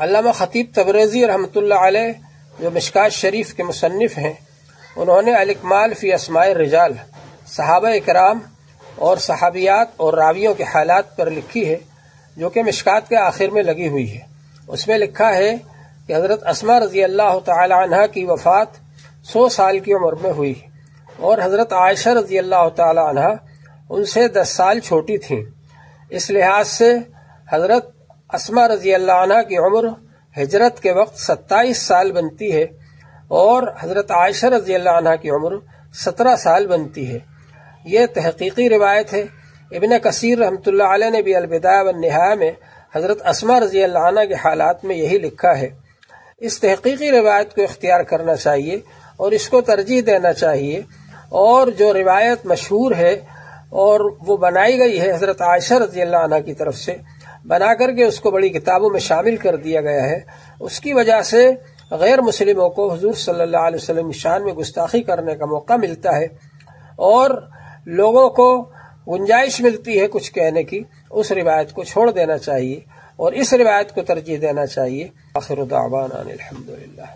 علامہ خطیب تبریزی رحمۃ اللہ علیہ جو مشکات شریف کے مصنف ہیں، انہوں نے الاکمال فی اسماء الرجال، صحابہ کرام اور صحابیات اور راویوں کے حالات پر لکھی ہے، جو کہ مشکات کے آخر میں لگی ہوئی ہے۔ اس میں لکھا ہے کہ حضرت اسماء رضی اللہ تعالی عنہا کی وفات 100 سال کی عمر میں ہوئی، اور حضرت عائشہ رضی اللہ تعالی عنہا ان سے 10 سال چھوٹی تھیں۔ اس لحاظ سے حضرت اسماء رضی اللہ عنہا کی عمر ہجرت کے وقت 27 سال بنتی ہے، اور حضرت عائشہ رضی اللہ عنہا کی عمر 17 سال بنتی ہے۔ یہ تحقیقی روایت ہے۔ ابن کثیر رحمۃ اللہ علیہ نے بھی البدایہ والنہایہ میں حضرت اسماء رضی اللہ عنہا کے حالات میں یہی لکھا ہے۔ اس تحقیقی روایت کو اختیار کرنا چاہیے اور اس کو ترجیح دینا چاہیے، اور جو روایت مشہور ہے اور وہ بنائی گئی ہے حضرت عائشہ رضی اللہ عنہا کی طرف سے، بنا کر کے اس کو بڑی کتابوں میں شامل کر دیا گیا ہے، اس کی وجہ سے غیر مسلموں کو حضور صلی اللہ علیہ وسلم کی شان میں گستاخی کرنے کا موقع ملتا ہے، اور لوگوں کو گنجائش ملتی ہے کچھ کہنے کی۔ اس روایت کو چھوڑ دینا چاہیے اور اس روایت کو ترجیح دینا چاہیے۔ آخر دعوانا الحمدللہ۔